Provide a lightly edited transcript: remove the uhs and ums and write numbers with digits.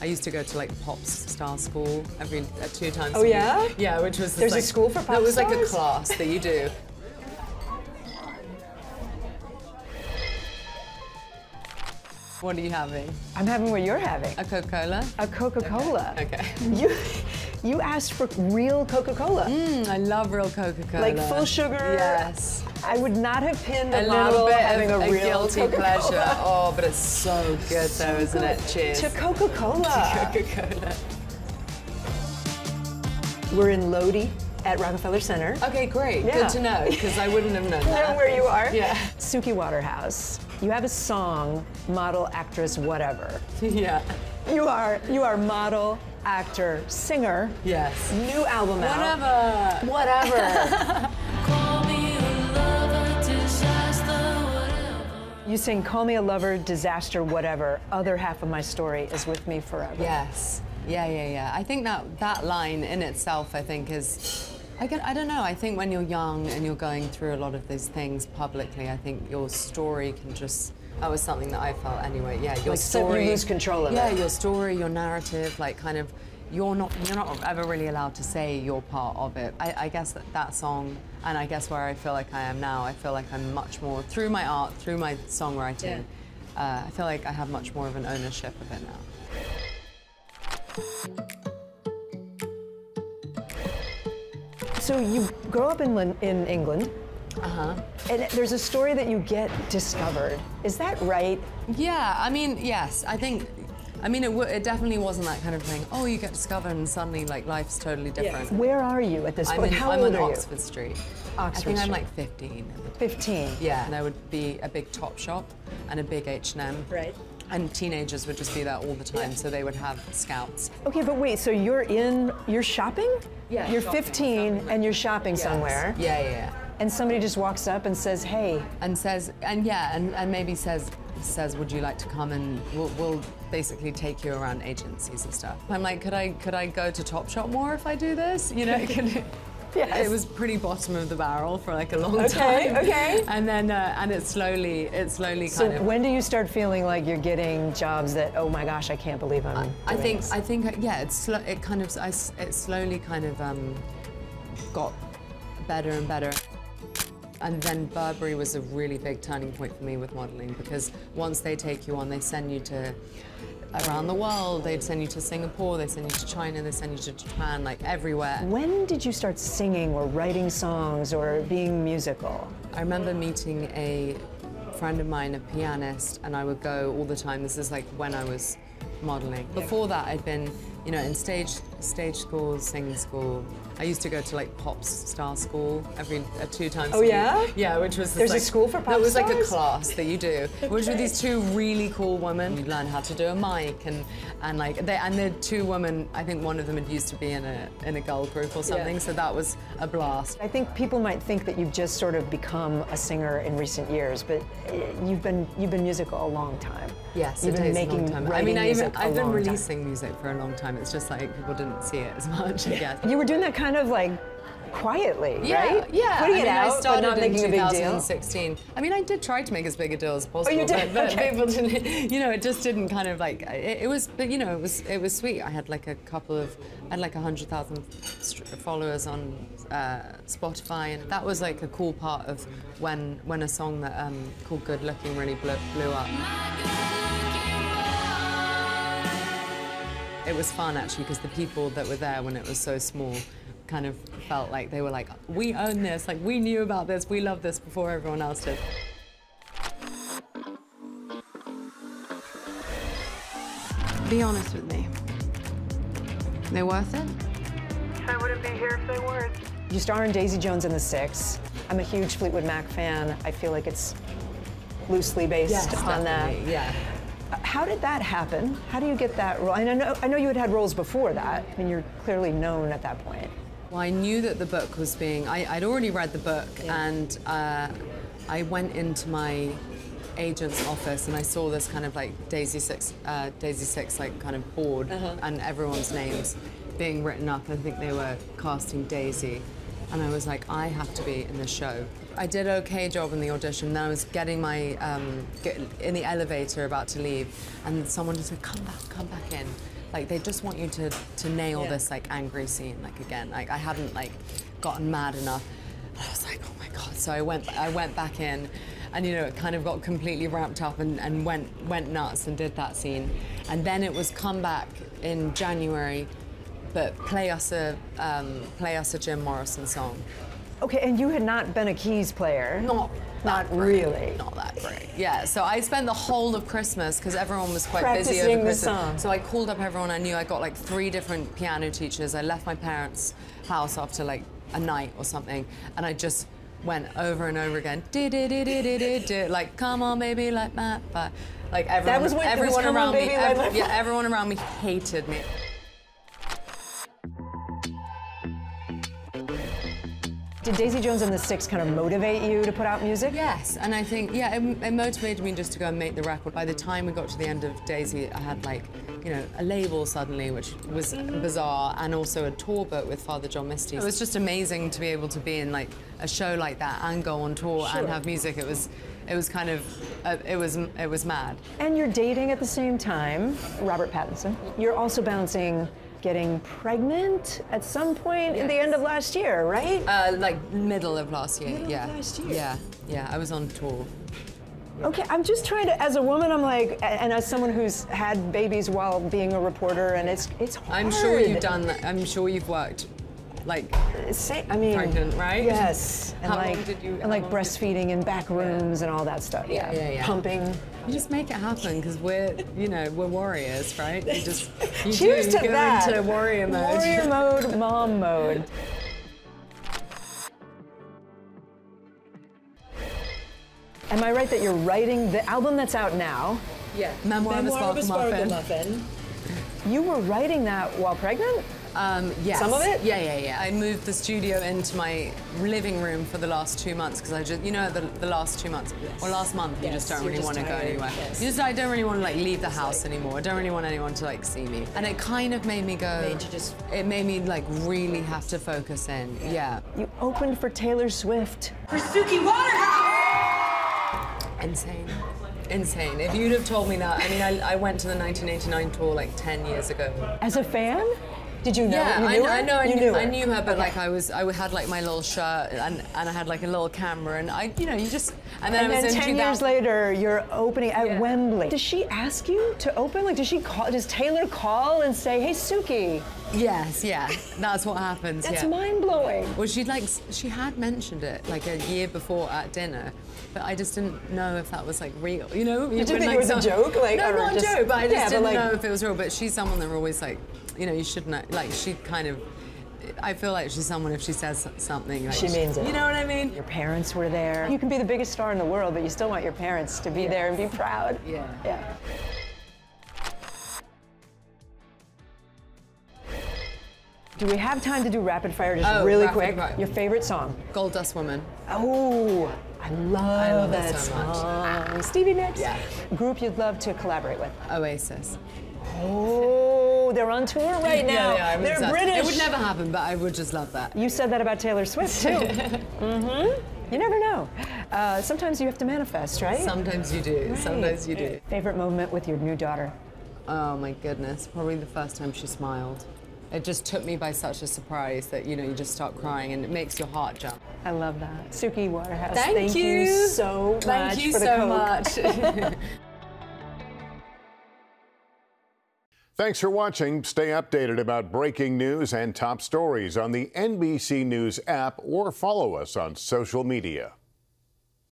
I used to go to like pop star school every 2 times a Oh week. yeah? Yeah, which was There's a school for pop stars? It was like a class that you do. What are you having? I'm having what you're having. A Coca-Cola? A Coca-Cola. Okay. You asked for real Coca-Cola. I love real Coca-Cola. Like full sugar? Yes. I would not have pinned A model little bit having of a real guilty Coca-Cola. pleasure. Oh, but it's so good though, isn't it? Cheers. To Coca-Cola. To Coca-Cola. We're in Lodi at Rockefeller Center. Okay, great. Yeah. Good to know, because I wouldn't have known that. Know where you are? Yeah. Suki Waterhouse. You have a song, model, actress, whatever. Yeah. You are model, actor, singer. Yes. New album out. Whatever. Whatever. Call me a lover, disaster, whatever. You sing "Call Me a Lover, Disaster, Whatever." Other half of my story is with me forever. Yes. Yeah. I think that line in itself, I think, is. I don't know. I think when you're young and you're going through a lot of these things publicly, I think your story can just. That was something that I felt anyway. Yeah, your like story. You lose control of it. Yeah, your story, your narrative, like kind of. You're not ever really allowed to say you're part of it. I guess that song, and I guess where I feel like I am now, I feel like I'm much more through my art, through my songwriting. Yeah. I feel like I have much more of an ownership of it now. So you grow up in England. And there's a story that you get discovered. Is that right? Yeah, I mean, yes. I mean, it definitely wasn't that kind of thing. Oh, you get discovered and suddenly, like, life's totally different. Yeah. Where are you at this point? How old are you? I'm on Oxford Street. Oxford I think I'm Street. like 15. 15. Yeah, and there would be a big Topshop and a big H&M. Right. And teenagers would just be there all the time, Yeah. so they would have scouts. Okay, but wait, so you're shopping? Yeah, You're shopping, 15 something. and you're shopping Yes. somewhere. Yeah. And somebody just walks up and says, hey. And says, and maybe says, would you like to come and we'll basically take you around agencies and stuff. I'm like, could I go to Topshop more if I do this? You know, Yes. It was pretty bottom of the barrel for like a long time. Okay. And then and it slowly So kind of. when do you start feeling like you're getting jobs that, oh my gosh, I can't believe I'm doing this? I think yeah, it slowly kind of got better and better. And then Burberry was a really big turning point for me with modeling, because once they take you on, they send you to around the world. They'd send you to Singapore, they send you to China, they send you to Japan, like everywhere. When did you start singing or writing songs or being musical? I remember meeting a friend of mine, a pianist, and I would go all the time. This is like when I was modeling. Before that, I'd been, you know, in stage school, singing school. I used to go to like pop star school every 2 times a week. yeah? Yeah, which was There's a school for pop It was like a stars? class that you do, which were these 2 really cool women. You learn how to do a mic and like the 2 women. I think one of them had used to be in a girl group or something. Yeah. So that was a blast. I think people might think that you've just sort of become a singer in recent years, but you've been musical a long time. Yes, You've it been takes making, a long time. I writing mean, music I've a been long time. releasing music for a long time. It's just like people didn't see it as much, I guess. You were doing that kind of like quietly, Yeah, right? yeah. Putting I it mean, out, I started but not in making a big deal. 2016. I mean, I did try to make as big a deal as possible. Oh, you did? But Okay. people didn't, you know, it just didn't kind of like, it was, but you know, it was sweet. I had like I had like 100,000 followers on Spotify, and that was like a cool part of when a song that called Good Looking really blew up. It was fun actually, because the people that were there when it was so small kind of felt like they were like, we own this, like we knew about this, we love this before everyone else did. Be honest with me. They worth it? I wouldn't be here if they weren't. You star in Daisy Jones and the Six. I'm a huge Fleetwood Mac fan. I feel like it's loosely based on that. Yeah. How did that happen? How do you get that role? And I know you had roles before that. I mean, you're clearly known at that point. Well, I knew that the book was being. I'd already read the book, and I went into my agent's office and I saw this kind of like Daisy Six like kind of board, and everyone's names being written up. I think they were casting Daisy, and I was like, I have to be in this show. I did an okay job in the audition. Then I was getting my in the elevator about to leave, and someone just said, come back in. like they just want you to nail this like angry scene, like again. Like I hadn't like gotten mad enough. I was like, oh my God. So I went back in, and you know, it kind of got completely ramped up and went nuts and did that scene. And then it was come back in January, but play us a Jim Morrison song. Okay, and you had not been a keys player. Not really. Not that great. Yeah, so I spent the whole of Christmas, because everyone was quite busy Practicing over the Christmas. song. So I called up everyone I knew. I got like 3 different piano teachers. I left my parents' house after like a night or something, and I just went over and over again. Like, come on, baby, like that. But like everyone, That was what everyone come around on, me, baby, like that. yeah, everyone around me hated me. Did Daisy Jones and the Six kind of motivate you to put out music? Yes, and I think, yeah, it motivated me just to go and make the record. By the time we got to the end of Daisy, I had like, you know, a label suddenly, which was bizarre, and also a tour book with Father John Misty. It was just amazing to be able to be in like a show like that and go on tour and have music. It was kind of, it was mad. And you're dating at the same time, Robert Pattinson. You're also bouncing getting pregnant at some point at the end of last year, right? Like middle of last year, Middle of last year. Yeah, I was on tour. Okay, I'm just trying to, as a woman, I'm like, and as someone who's had babies while being a reporter, and it's hard. I'm sure you've done that. I'm sure you've worked, like, I mean, pregnant, right? Yes. And How like, long did you? and like breastfeeding in back rooms and all that stuff. Yeah. Pumping. You just make it happen, because we're warriors, right? You Cheers to go that. into warrior mode. Warrior mode, mom mode. Am I right that you're writing the album that's out now? Yeah. Memoir of a Sparkle Muffin. You were writing that while pregnant? Yes. Some of it? Yeah. I moved the studio into my living room for the last 2 months, because I just, you know, the last 2 months, or last month, you just don't really want to go anywhere. I don't really want to like leave the house anymore. I don't really want anyone to like see me. And it kind of made me go, it made me like really have to focus in, yeah. You opened for Taylor Swift. For Suki Waterhouse! Insane. If you'd have told me that, I mean, I went to the 1989 tour like 10 years ago. As a fan? Did you know? Yeah, you knew her? I knew her, but like I had like my little shirt and I had like a little camera, and and then I was in 10 years later, you're opening at Wembley. Does she ask you to open? Like, does Taylor call and say, "Hey, Suki"? Yes, yeah, that's what happens. That's mind-blowing. Well, she had mentioned it like a year before at dinner, but I just didn't know if that was like real. You know? Did you think it was a joke? Like, no, not a joke, but I just didn't like, know if it was real. But she's someone that we're always like, you know, you should know. Like, she kind of, I feel like she's someone, if she says something, like, she means it. You know what I mean? Your parents were there. You can be the biggest star in the world, but you still want your parents to be there and be proud. Yeah. Do we have time to do rapid fire just really quick? Your favorite song? Gold Dust Woman. Oh, I love that so song. much. Stevie Nicks? Yeah. Group you'd love to collaborate with? Oasis. Oh, they're on tour right now. Yeah, they're obsessed. British. It would never happen, but I would just love that. You said that about Taylor Swift, too. You never know. Sometimes you have to manifest, right? Sometimes you do. Right. Sometimes you do. Favorite moment with your new daughter? Oh my goodness, probably the first time she smiled. It just took me by such a surprise that, you know, you just start crying and it makes your heart jump. I love that. Suki Waterhouse, Thank you so much Thank you for the so Coke. much. Thanks for watching. Stay updated about breaking news and top stories on the NBC News app or follow us on social media.